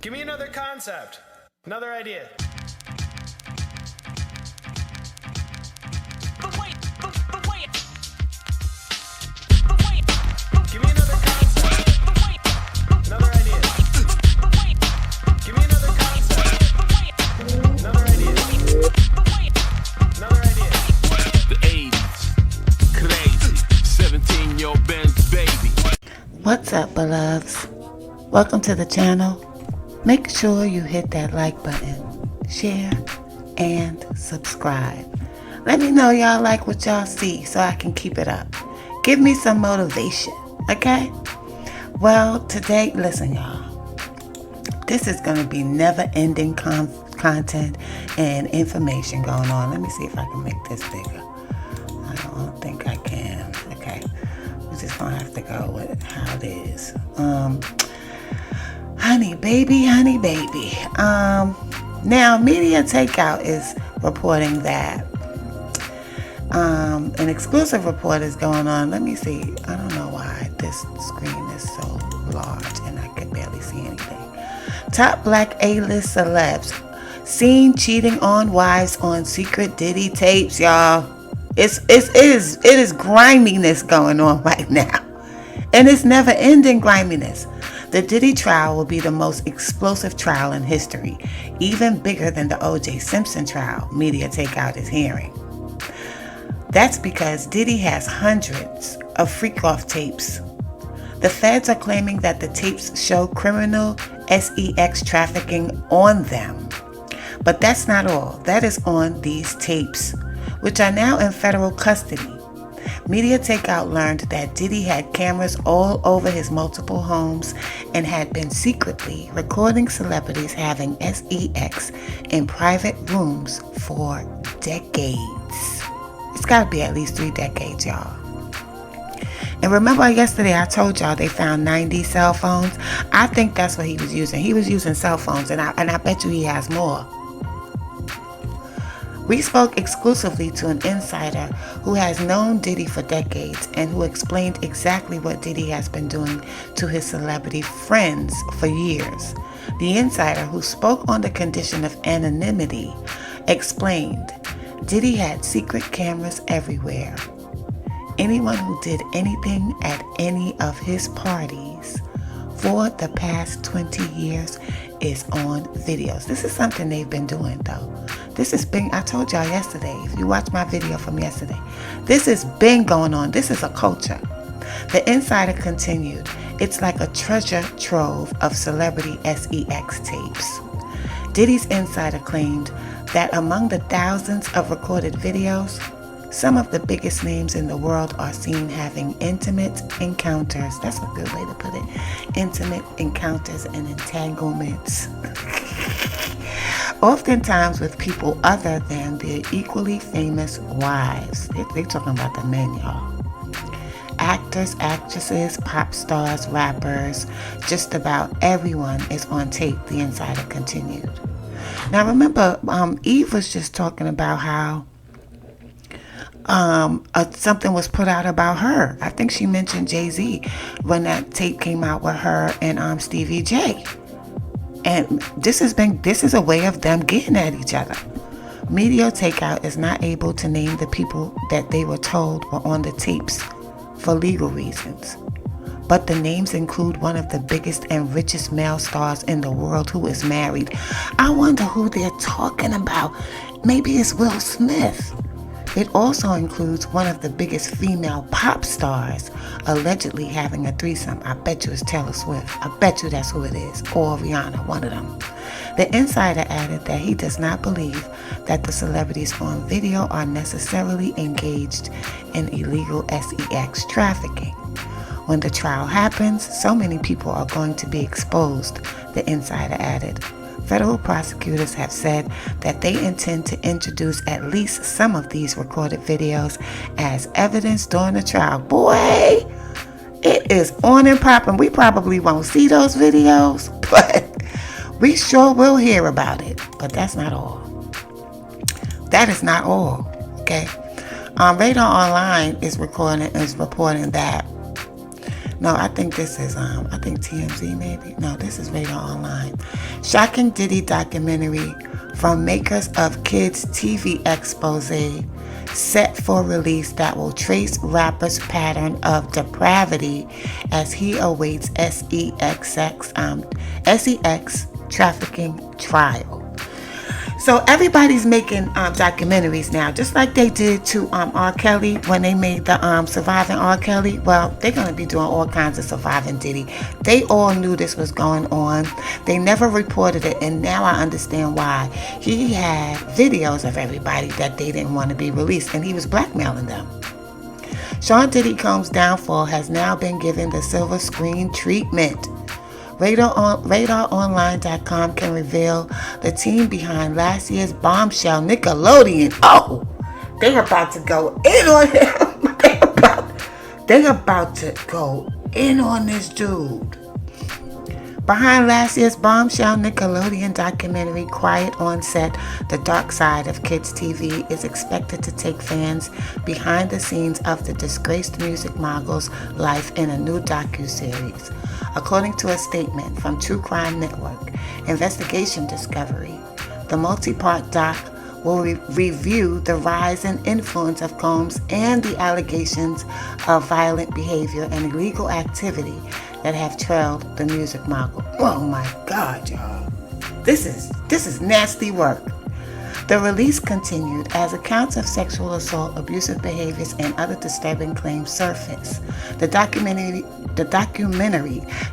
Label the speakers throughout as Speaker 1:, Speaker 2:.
Speaker 1: Give me another concept. Another idea. Give me another concept. Another idea. Give me another concept. Another idea. Another idea.
Speaker 2: The 80s, crazy, 17-year-old Benz baby.
Speaker 3: What's up, beloveds? Welcome to the channel. Make sure you hit that like button, share, and subscribe. Let me know y'all like what y'all see so I can keep it up. Give me some motivation, okay? Well, today, listen y'all. This is going to be never-ending content and information going on. Let me see if I can make this bigger. I don't think I can. Okay. We're just going to have to go with how it is. Honey baby. Now Media Takeout is reporting that an exclusive report is going on. Let me see. I don't know why this screen is so large and I can barely see anything. Top black A-list celebs seen cheating on wives on secret Diddy tapes, y'all. It is griminess going on right now. And it's never ending griminess. The Diddy trial will be the most explosive trial in history, even bigger than the O.J. Simpson trial Media Takeout is hearing. That's because Diddy has hundreds of freak-off tapes. The feds are claiming that the tapes show criminal sex trafficking on them. But that's not all. That is on these tapes, which are now in federal custody. Media Takeout learned that Diddy had cameras all over his multiple homes and had been secretly recording celebrities having sex in private rooms for decades. It's got to be at least 3 decades, y'all. And remember yesterday I told y'all they found 90 cell phones? I think that's what he was using. He was using cell phones, and I bet you he has more. We spoke exclusively to an insider who has known Diddy for decades and who explained exactly what Diddy has been doing to his celebrity friends for years. The insider, who spoke on the condition of anonymity, explained Diddy had secret cameras everywhere. Anyone who did anything at any of his parties for the past 20 years is on videos. This is something they've been doing, though. This has been, I told y'all yesterday, if you watched my video from yesterday, this has been going on. This is a culture. The insider continued, it's like a treasure trove of celebrity sex tapes. Diddy's insider claimed that among the thousands of recorded videos, some of the biggest names in the world are seen having intimate encounters. That's a good way to put it. Intimate encounters and entanglements. Oftentimes with people other than their equally famous wives. They're talking about the men, y'all. Actors, actresses, pop stars, rappers, just about everyone is on tape, the insider continued. Now remember, Eve was just talking about how something was put out about her. I think she mentioned Jay-Z when that tape came out with her and Stevie J. And this is a way of them getting at each other. Media Takeout is not able to name the people that they were told were on the tapes for legal reasons. But the names include one of the biggest and richest male stars in the world who is married. I wonder who they're talking about. Maybe it's Will Smith. It also includes one of the biggest female pop stars allegedly having a threesome. I bet you it's Taylor Swift. I bet you that's who it is. Or Rihanna, one of them. The insider added that he does not believe that the celebrities on video are necessarily engaged in illegal sex trafficking. When the trial happens, so many people are going to be exposed, the insider added. Federal prosecutors have said that they intend to introduce at least some of these recorded videos as evidence during the trial. Boy, it is on and popping. We probably won't see those videos, but we sure will hear about it. But that's not all. That is not all, okay? Radar Online is reporting that No, I think this is I think TMZ maybe. No, this is Radar Online. Shocking Diddy documentary from makers of Kids TV expose set for release that will trace rapper's pattern of depravity as he awaits SEX trafficking trial. So everybody's making documentaries now, just like they did to R. Kelly when they made the Surviving R. Kelly. Well, they're going to be doing all kinds of Surviving Diddy. They all knew this was going on. They never reported it, and now I understand why. He had videos of everybody that they didn't want to be released, and he was blackmailing them. Sean Diddy Combs' downfall has now been given the silver screen treatment. RadarOnline.com can reveal the team behind last year's bombshell Nickelodeon. Oh, they're about to go in on him. They're about to go in on this dude. Behind last year's bombshell Nickelodeon documentary Quiet on Set, The Dark Side of Kids TV is expected to take fans behind the scenes of the disgraced music mogul's life in a new docuseries. According to a statement from True Crime Network, Investigation Discovery, the multi-part doc will review the rise and influence of Combs and the allegations of violent behavior and illegal activity that have trailed the music mogul. Oh my God, y'all. This is nasty work. The release continued as accounts of sexual assault, abusive behaviors, and other disturbing claims surface. The documentary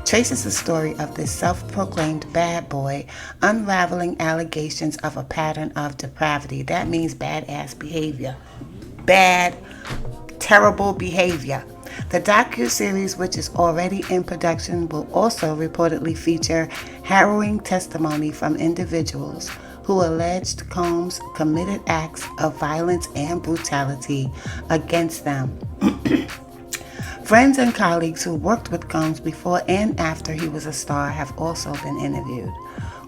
Speaker 3: traces the story of this self-proclaimed bad boy unraveling allegations of a pattern of depravity. That means badass behavior. Bad, terrible behavior. The docuseries, which is already in production, will also reportedly feature harrowing testimony from individuals who alleged Combs committed acts of violence and brutality against them. Friends and colleagues who worked with Combs before and after he was a star have also been interviewed.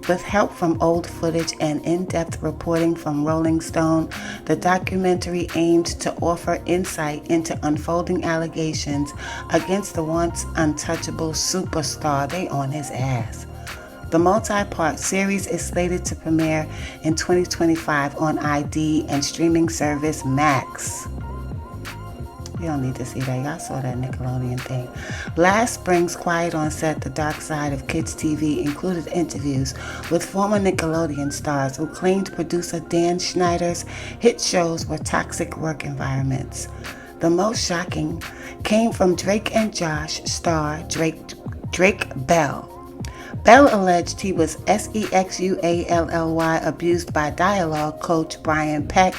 Speaker 3: With help from old footage and in-depth reporting from Rolling Stone, the documentary aimed to offer insight into unfolding allegations against the once untouchable superstar. They on his ass. The multi-part series is slated to premiere in 2025 on ID and streaming service Max. You don't need to see that. Y'all saw that Nickelodeon thing. Last spring's Quiet on Set, The Dark Side of Kids TV included interviews with former Nickelodeon stars who claimed producer Dan Schneider's hit shows were toxic work environments. The most shocking came from Drake and Josh star Drake Bell. Bell alleged he was sexually abused by dialogue coach Brian Peck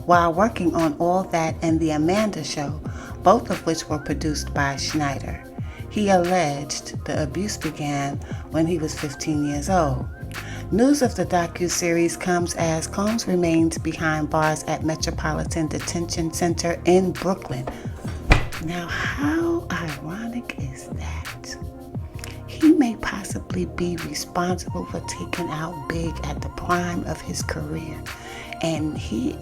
Speaker 3: while working on All That and The Amanda Show, both of which were produced by Schneider. He alleged the abuse began when he was 15 years old. News of the docuseries comes as Combs remains behind bars at Metropolitan Detention Center in Brooklyn. Now, how ironic is that? He may possibly be responsible for taking out Big at the prime of his career. And he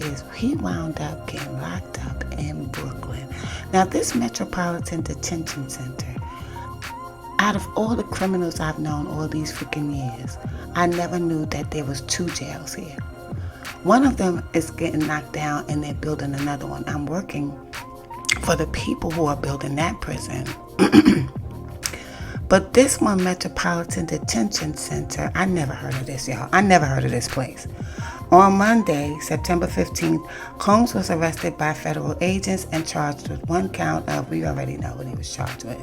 Speaker 3: wound up getting locked up in Brooklyn. Now, this Metropolitan Detention Center, out of all the criminals I've known all these freaking years, I never knew that there was 2 jails here. One of them is getting knocked down and they're building another one. I'm working for the people who are building that prison. But this one, Metropolitan Detention Center, I never heard of this, y'all. I never heard of this place. On Monday, September 15th, Combs was arrested by federal agents and charged with 1 count of, we already know what he was charged with.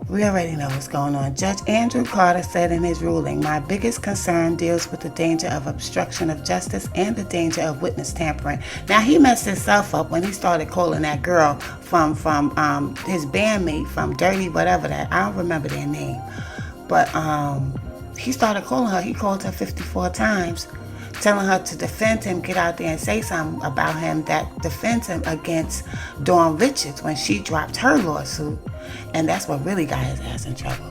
Speaker 3: We already know what's going on. Judge Andrew Carter said in his ruling, "My biggest concern deals with the danger of obstruction of justice and the danger of witness tampering." Now, he messed himself up when he started calling that girl from his bandmate from Dirty whatever that. I don't remember their name. But he started calling her. He called her 54 times, telling her to defend him, get out there and say something about him that defends him against Dawn Richards when she dropped her lawsuit. And that's what really got his ass in trouble.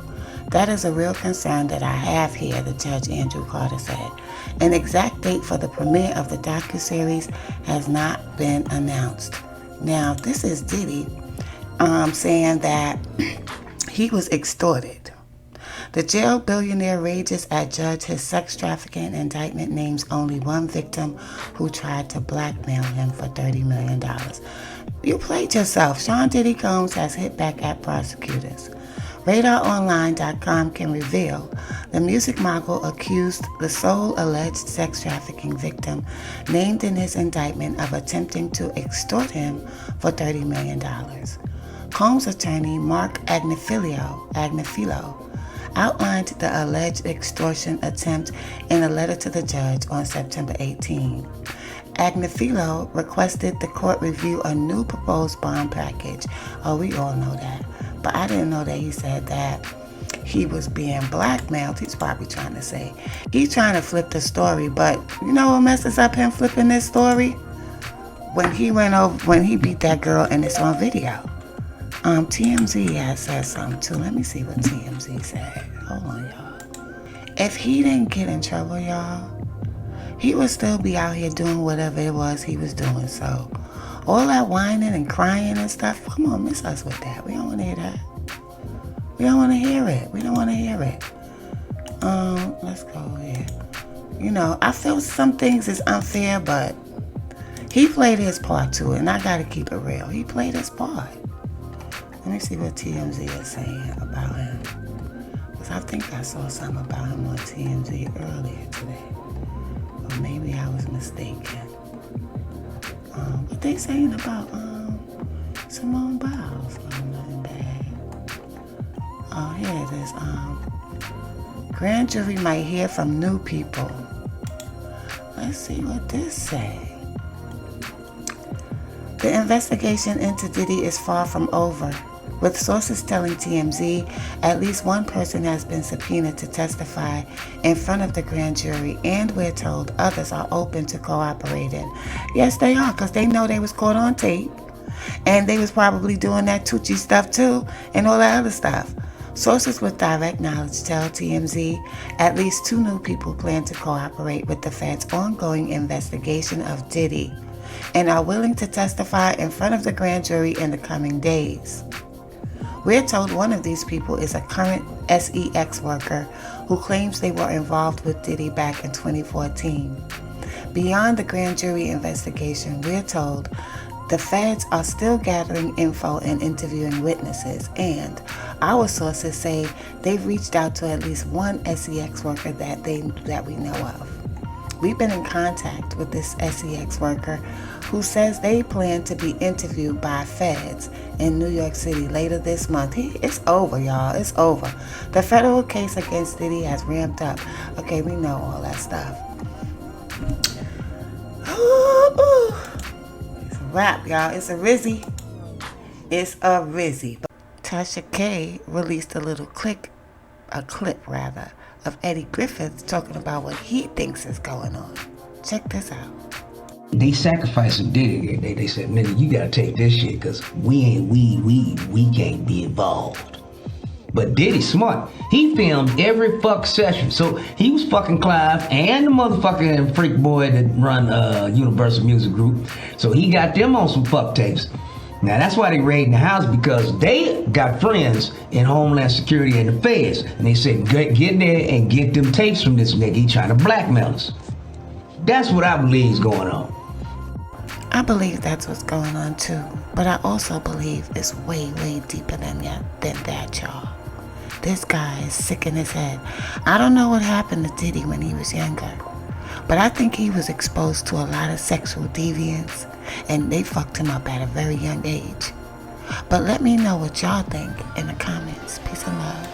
Speaker 3: That is a real concern that I have here, the Judge Andrew Carter said. An exact date for the premiere of the docuseries has not been announced. Now, this is Diddy. saying that he was extorted. The jailed billionaire rages at judge his sex trafficking indictment names only one victim who tried to blackmail him for $30 million. You played yourself. Sean Diddy Combs has hit back at prosecutors. RadarOnline.com can reveal the music mogul accused the sole alleged sex trafficking victim named in his indictment of attempting to extort him for $30 million. Combs' attorney, Mark Agnifilo, outlined the alleged extortion attempt in a letter to the judge on September 18. Agnifilo requested the court review a new proposed bond package. Oh, we all know that. But I didn't know that he said that he was being blackmailed. He's probably trying to say he's trying to flip the story. But you know what messes up him flipping this story? When he beat that girl and it's on video. TMZ has said something too. Let me see what TMZ said. Hold on, y'all. If he didn't get in trouble, y'all, he would still be out here doing whatever it was he was doing. So all that whining and crying and stuff, come on, miss us with that. We don't want to hear that. We don't want to hear it. We don't want to hear it. Let's go here. You know, I feel some things is unfair, but he played his part to it, and I got to keep it real. He played his part. Let me see what TMZ is saying about him. Because I think I saw something about him on TMZ earlier today. Or maybe I was mistaken. What they saying about Simone Biles? Oh, nothing bad. Oh, here it is. Grand jury might hear from new people. Let's see what this say. The investigation into Diddy is far from over. With sources telling TMZ, at least one person has been subpoenaed to testify in front of the grand jury, and we're told others are open to cooperating. Yes, they are, because they know they was caught on tape, and they was probably doing that Tucci stuff too, and all that other stuff. Sources with direct knowledge tell TMZ at least 2 new people plan to cooperate with the Fed's ongoing investigation of Diddy, and are willing to testify in front of the grand jury in the coming days. We're told one of these people is a current SEX worker who claims they were involved with Diddy back in 2014. Beyond the grand jury investigation, we're told the feds are still gathering info and interviewing witnesses, and our sources say they've reached out to at least one SEX worker that we know of. We've been in contact with this SEX worker who says they plan to be interviewed by feds in New York City later this month. It's over, y'all. It's over. The federal case against Diddy has ramped up. Okay, we know all that stuff. It's a wrap, y'all. It's a Rizzy. It's a Rizzy. Tasha K released a clip of Eddie Griffith talking about what he thinks is going on. Check this out.
Speaker 4: They sacrificed Diddy. They said, "Nigga, you gotta take this shit, cause we can't be involved." But Diddy's smart. He filmed every fuck session, so he was fucking Clive and the motherfucking freak boy that run Universal Music Group. So he got them on some fuck tapes. Now that's why they raiding the house, because they got friends in Homeland Security and the feds, and they said, get in there and get them tapes from this nigga. He trying to blackmail us. That's what I believe is going on.
Speaker 3: I believe that's what's going on too, but I also believe it's way, way deeper than that, y'all. This guy is sick in his head. I don't know what happened to Diddy when he was younger, but I think he was exposed to a lot of sexual deviance, and they fucked him up at a very young age. But let me know what y'all think in the comments. Peace and love.